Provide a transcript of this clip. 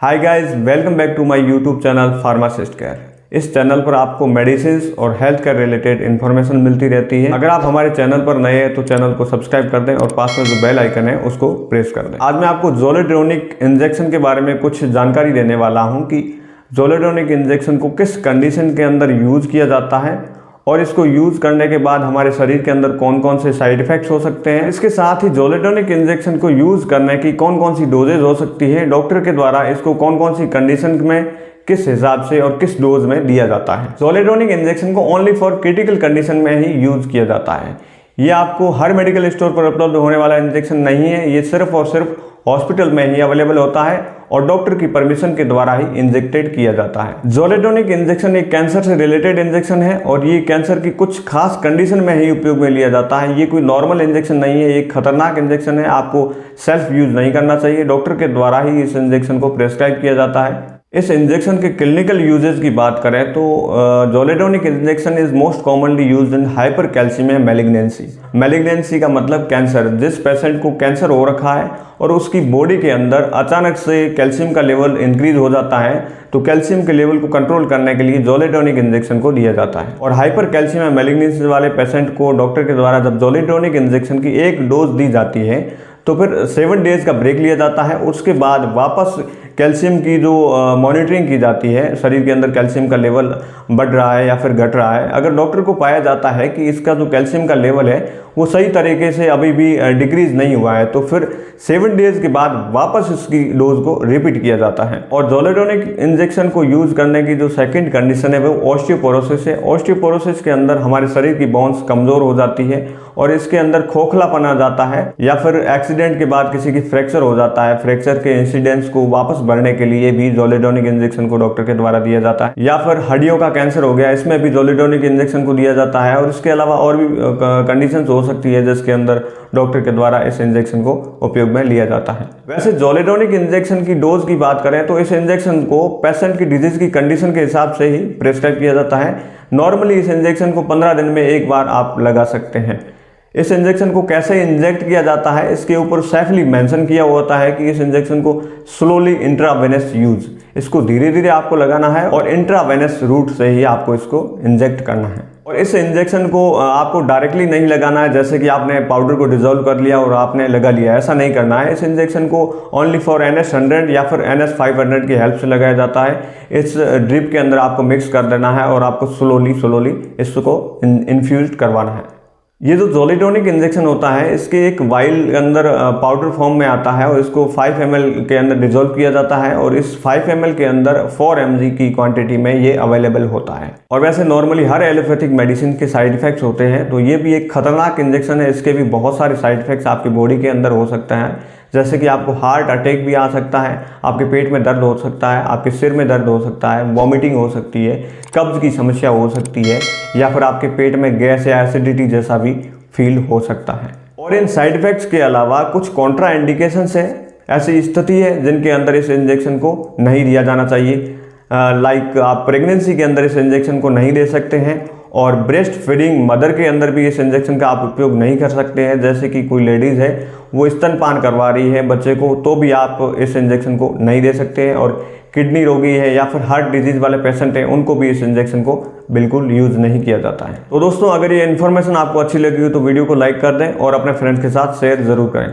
Hi guys, welcome back to my YouTube channel pharmacist care. इस channel पर आपको medicine और हेल्थ केयर रिलेटेड इन्फॉर्मेशन मिलती रहती है। अगर आप हमारे चैनल पर नए हैं तो चैनल को सब्सक्राइब कर दें और पास में जो बेल आइकन है उसको प्रेस कर दें। आज मैं आपको जोलेडोनिक इंजेक्शन के बारे में कुछ जानकारी देने वाला हूं कि जोलेडोनिक इंजेक्शन को किस कंडीशन के अंदर यूज किया जाता है और इसको यूज करने के बाद हमारे शरीर के अंदर कौन कौन से साइड इफेक्ट्स हो सकते हैं। इसके साथ ही जोलेडोनिक इंजेक्शन को यूज करने की कौन कौन सी डोजेज हो सकती है, डॉक्टर के द्वारा इसको कौन कौन सी कंडीशन में किस हिसाब से और किस डोज में दिया जाता है। जोलेडोनिक इंजेक्शन को ओनली फॉर क्रिटिकल कंडीशन में ही यूज किया जाता है। ये आपको हर मेडिकल स्टोर पर उपलब्ध होने वाला इंजेक्शन नहीं है। ये सिर्फ और सिर्फ हॉस्पिटल में ही अवेलेबल होता है और डॉक्टर की परमिशन के द्वारा ही इंजेक्टेड किया जाता है। जोलेडोनिक इंजेक्शन एक कैंसर से रिलेटेड इंजेक्शन है और ये कैंसर की कुछ खास कंडीशन में ही उपयोग में लिया जाता है। ये कोई नॉर्मल इंजेक्शन नहीं है, एक खतरनाक इंजेक्शन है। आपको सेल्फ यूज नहीं करना चाहिए, डॉक्टर के द्वारा ही इस इंजेक्शन को प्रेस्क्राइब किया जाता है। इस इंजेक्शन के क्लिनिकल यूजेस की बात करें तो zoledronic injection is most commonly used in hypercalcaemia malignancy. Malignancy का मतलब कैंसर। जिस पेशेंट को कैंसर हो रखा है और उसकी बॉडी के अंदर अचानक से कैल्शियम का लेवल इंक्रीज हो जाता है तो कैल्शियम के लेवल को कंट्रोल करने के लिए जोलेडोनिक इंजेक्शन को दिया जाता है। और हाइपर कैल्सीमिया मैलिग्नेंसी वाले पेशेंट को डॉक्टर के द्वारा जब जोलेडोनिक इंजेक्शन की एक डोज दी जाती है तो फिर 7 डेज का ब्रेक लिया जाता है। उसके बाद वापस कैल्शियम की जो मॉनिटरिंग की जाती है, शरीर के अंदर कैल्शियम का लेवल बढ़ रहा है या फिर घट रहा है। अगर डॉक्टर को पाया जाता है कि इसका जो कैल्शियम का लेवल है वो सही तरीके से अभी भी डिक्रीज नहीं हुआ है तो फिर 7 डेज के बाद वापस इसकी डोज को रिपीट किया जाता है। और जोलेडोनिक इंजेक्शन को यूज करने की जो सेकंड कंडीशन है वो ऑस्टियोपोरोसिस है। ऑस्टियोपोरोसिस के अंदर हमारे शरीर की बोन्स कमजोर हो जाती है और इसके अंदर खोखलापन आ जाता है या फिर एक्सीडेंट के बाद किसी की फ्रैक्चर हो जाता है। फ्रैक्चर के इंसिडेंट्स को वापस भरने के लिए भी जोलेडोनिक इंजेक्शन को डॉक्टर के द्वारा दिया जाता है। या फिर हड्डियों का कैंसर हो गया, इसमें भी जोलेडोनिक इंजेक्शन को दिया जाता है। और इसके अलावा और भी कंडीशंस हो सकती है जिसके अंदर डॉक्टर के द्वारा इस इंजेक्शन को उपयोग में लिया जाता है। वैसे जोलेडोनिक इंजेक्शन की डोज की बात करें तो इस इंजेक्शन को पेशेंट की डिजीज की कंडीशन के हिसाब से ही प्रेस्क्राइब किया जाता है। नॉर्मली इस इंजेक्शन को 15 दिन में एक बार आप लगा सकते हैं। इस इंजेक्शन को कैसे इंजेक्ट किया जाता है इसके ऊपर सेफली मेंशन किया होता है कि इस इंजेक्शन को स्लोली इंट्रावेनस यूज, इसको धीरे धीरे आपको लगाना है और इंट्रावेनस रूट से ही आपको इसको इंजेक्ट करना है। और इस इंजेक्शन को आपको डायरेक्टली नहीं लगाना है, जैसे कि आपने पाउडर को डिजोल्व कर लिया और आपने लगा लिया, ऐसा नहीं करना है। इस इंजेक्शन को ओनली फॉर NS100 या फिर NS500 की हेल्प से लगाया जाता है। इस ड्रिप के अंदर आपको मिक्स कर देना है और आपको स्लोली इसको इन्फ्यूज करवाना है। ये जो जोलेडोनिक इंजेक्शन होता है इसके एक वाइल के अंदर पाउडर फॉर्म में आता है और इसको 5 ml के अंदर डिजोल्व किया जाता है और इस 5 ml के अंदर 4 mg की क्वांटिटी में ये अवेलेबल होता है। और वैसे नॉर्मली हर एलोपैथिक मेडिसिन के साइड इफेक्ट्स होते हैं तो ये भी एक खतरनाक इंजेक्शन है। इसके भी बहुत सारे साइड इफेक्ट्स आपकी बॉडी के अंदर हो सकते हैं, जैसे कि आपको हार्ट अटैक भी आ सकता है, आपके पेट में दर्द हो सकता है, आपके सिर में दर्द हो सकता है, वॉमिटिंग हो सकती है, कब्ज की समस्या हो सकती है या फिर आपके पेट में गैस या एसिडिटी जैसा भी फील हो सकता है। और इन साइड इफेक्ट्स के अलावा कुछ कॉन्ट्रा इंडिकेशंस है, ऐसी स्थिति है जिनके अंदर इस इंजेक्शन को नहीं दिया जाना चाहिए। लाइक आप प्रेगनेंसी के अंदर इस इंजेक्शन को नहीं दे सकते हैं और ब्रेस्ट फीडिंग मदर के अंदर भी इस इंजेक्शन का आप उपयोग नहीं कर सकते हैं। जैसे कि कोई लेडीज़ है वो स्तनपान करवा रही है बच्चे को तो भी आप इस इंजेक्शन को नहीं दे सकते हैं। और किडनी रोगी है या फिर हार्ट डिजीज वाले पेशेंट हैं उनको भी इस इंजेक्शन को बिल्कुल यूज़ नहीं किया जाता है। तो दोस्तों, अगर ये इन्फॉर्मेशन आपको अच्छी लगी हो तो वीडियो को लाइक कर दें और अपने फ्रेंड्स के साथ शेयर ज़रूर करें।